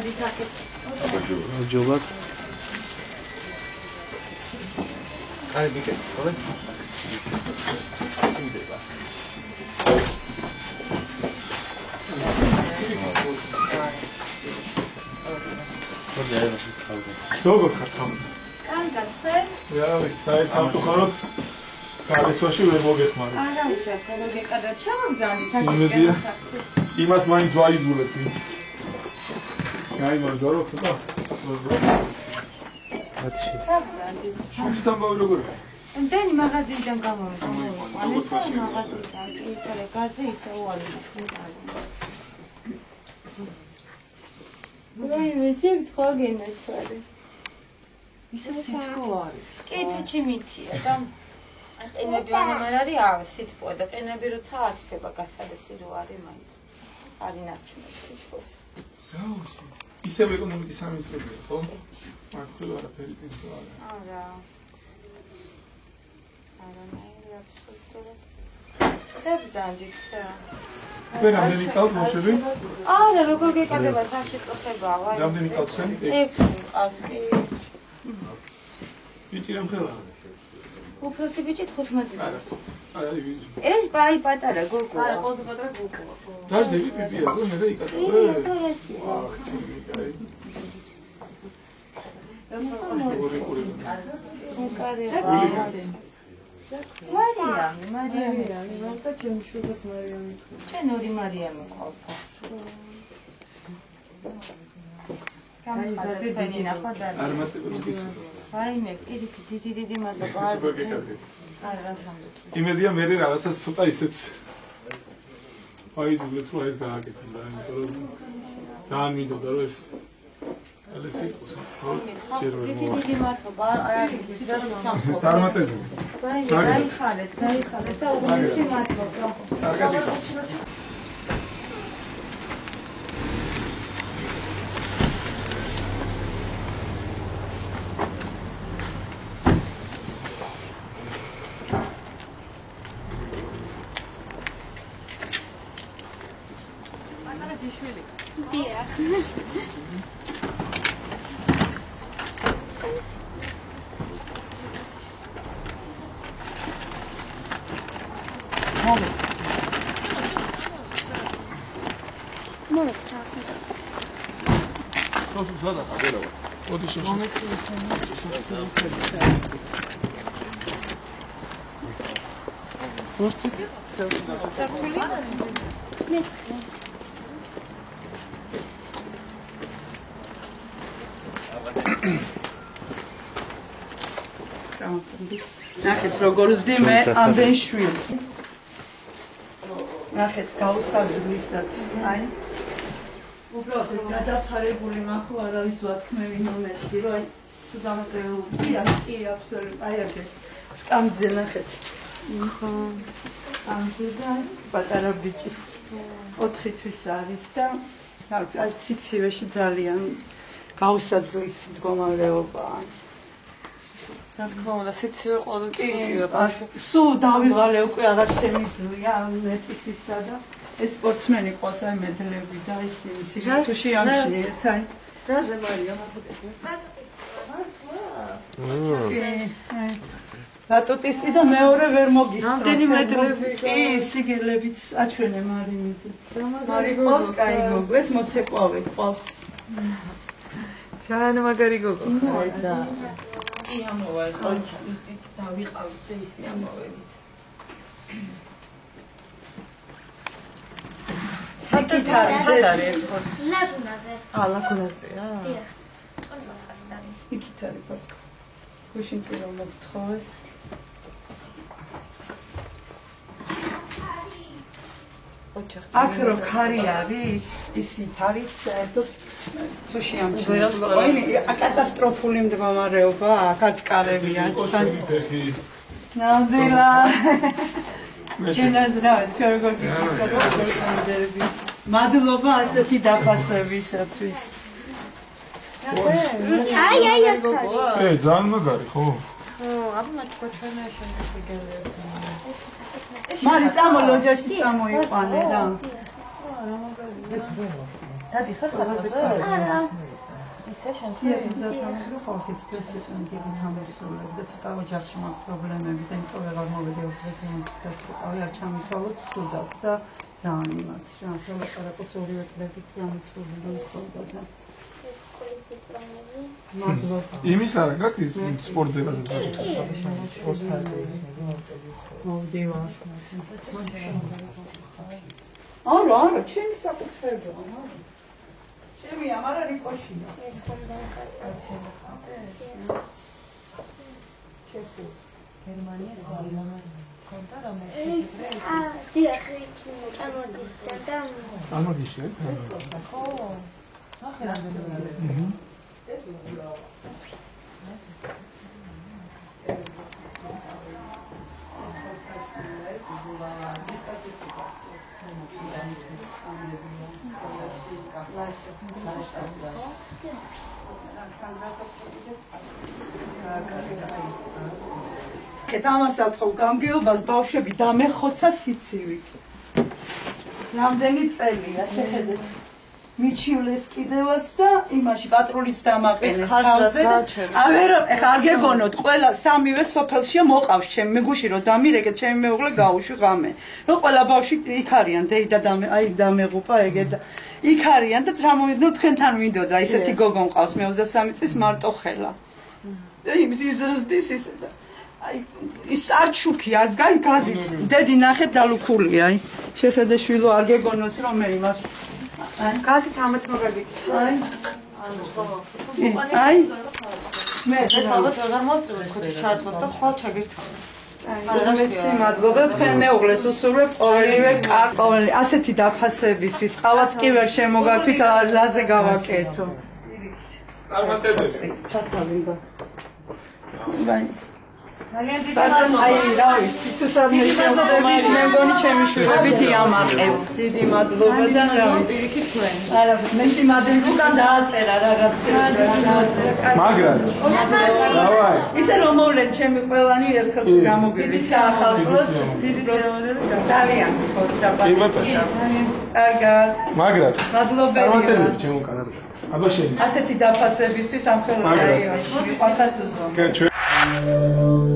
ვზანდით აქეთ. ჯობათ. აი მიკეთ, ხოლმე. სიმდება. როგორ ხარ? კარგად, ხარ? რა ვიცი, საერთოდ ქალისვაში ვერ მოგეხმარებ. არა, უშავს, როგორ გეკადრეთ, შევაგზავნით აქეთ. იმედია. იმას მაინც ვაიძულებ ის. აი, მოძორო ხსნა. სამბავი როგორია? დენი მაღაზიიდან გამოვიდა. მაღაზიიდან, ითოლე გაზი ისე უარი თქვენ. ვაი, მესიებ თხოგენა თვარი. ისე სიტყვა არის. კი, ფიჩი მითია და ყინები არ არის, ავ, სიტყვა და ყინები როცა არ თქება გასადესი რო არის მაინც. არის ნარჩუნებს სიტყვას. რა ვიცი. ისევ ეკონომიკის სამინისტროა, ხო? მართლა არაფერი ტიპი არა. არა. არანაირი აბსოლუტურად. დაბძანდით რა. რამდენი კალთ მოშები? არა, როგორ გეკადება თაში წოხება, ვაი. რამდენი კალთ ხენ? 6 ყავს კი. ბიჭი რამ ხელა? უფროსი ბიჭი 15 წელს. აი, ეს ბაი პატარა გოგოა. არა, ყველაზე პატარა გოგოა. დაждები პიპიაზე, მე რა იკატებე? აх, ცივი, აი. მარიამი, მარტო ჩემი შვილიც მარიამი. ჩვენ ორი მარიამი ყავს. გამხადე დიდი ნახვა. არმატებებს ვაიმე, პირიქით დიდი მადლობა არ ვიცი. არა, რასამდე. იმედია მე რაღაცა ცოტა ისეც აიძულეთ რომ ეს გააკეთე რა, იმიტომ რომ ძალიან მინდოდა რომ ეს ალეს იყოს, ხო? ჯერ ვერ მოვა. დიდი მადლობა, არ ვიცი რა სამხობ. წარმატებული. ვაიმე, გაიხარეთ და უგუნისი მადლობა. კარგად იხარ. ნახეთ როგორ ვზდი მე ამდენ შვილს. ნახეთ გაუსაძვლისად. აი უბრალოდ ეს გადაფარებული მაქო არავის ვათქმევი მომეცი რომ აი თუ დამატებია კი აბსოლუტურად აი აქ სკამზე ნახეთ. ხო. ამჟამად პატარა ბიჭის 4 თვის არის და აი სიცივეში ძალიან გაუსაძლის მდგომარეობაა. რა თქმა უნდა, სიცივე ყოველ კი, სულ დავიღალე უკვე აღარ შემიძლია ნეტისისა და ეს სპორტსმენი ყავს აი მედლები და ისინი სიჩუში ამშნიეთ აი. რა ზემარია მაგუთები? ბატუტისტი და მეორე ვერ მოგისწრა. რამდენი მედლები? კი, სიგელებიც აჩვენე მარიმიდი. მარი ყავს კაი გოგო, ეს მოცეკვავე ყავს. ძალიან მაგარი გოგო. აი და კი ამოვა ყოჩა, დავიყავით და ისე ამოვედით. სად არის ეს ხოც? ლაგუნაზე. ლაგუნაზეა? დიახ. წონბახასით არის. იქით არის ბაკ. გუშინ წირო მოგთხოვეს. აქ რო ქარი არის, ისით არის საერთოდ სუში ამჩნევია. კატასტროფული მდგომარეობა, აქაც კარები არის. ნამდვილა. შენადრავეთ, როგორ გიქცევთ. მადლობა ასეთი დაფასებისათვის. აი, ძალიან მაგარი, ხო? ხო, აბა თქვა ჩვენ შემდეგ გელები. მარი წამო ლოჯაში წამოიყვანე რა. დადი ხარ ხატვაზე? არა. ისე შენს ზათამებრო ხალხიც დასწრებენ დიდი თამაშობლები და ცოტა ოჯახში მაქვს პრობლემები და იმიტომ ვეღარ მოვედი ოქროთი დავი არ ჩამითვალოთ სუდად და ძალიან იმათ რა სალაპარაკოს ორივე კლებით გამიწვეული რომ ხონდა და ეს სკოლის დიპლომები. მადლობა იმის არა გაქვს სპორტზე რაღაცა. მოვდივარ არა ჩემი საკუთრებია არა ჩემი ამარა რიკოშია ეს ხონდა გერმანიის ვარიანა ხონდა რომ ეს დიახ ამოდიშდა და ამოდიშე ხო ახლა რამდენი ამასაც ხო გამგეობას ბავშვები დამეხოცა სიცივით. რამდენი წელია შეხედეთ. მიჩივლეს კიდევაც და იმაში პატრულიც დამაყენეს თავზე. ეხა არ გეგონოთ, ყველა სამივე სოფელშია მოყავს ჩემ მეგუში რომ დამირეკეთ ჩემი მეუღლე გაუშვი ღამე. რომ ყველა ბავშვი იქ არიან დეიდა აი დამეღუპა ეგე და იქ არიან და თამოვიდნო თქვენთან მინდოდა ისეთი გოგო მყავს მე 23 წლის მარტო ხელა. და იმის იზრდის ისე და აი ის არ ჩუქი არც გაზიც დედი ნახეთ დალუქულია აი შეხედე შვილო არ გეგონოს რომ მე იმას გაზით ამათ მაგალითი აი მე ეს ალბათ აღარ მოსწრებს ხო ჩართვას და ხვალ ჩაგირთავ მესი მადლობა თქვენ მეუღლეს უსურვებ ყოველივე ყოველი ასეთი დაფასებისთვის ყავას კი ვერ შემოგართვით ლაზე გავაკეთო წარმატებები ჩათვალინდას აი რა ვიცი თუ სადმე შემოდები მე მგონი ჩემი შვილებით იამაყებ დიდი მადლობა და რა ვიცი არა მესი მადლობა დააწერა რაღაცა მაგრამ დავაი ისე რომ მოვლენ ჩემი ყველანი ერთხელ გამოგივით საახალწლოდ ძალიან ხო კარგად მაგრამ მადლობელი წარმატებები ჩემო კარგად აბა შენ ასეთი დაფასებისთვის ამ ხელოვნებაში ვიყავთ უზო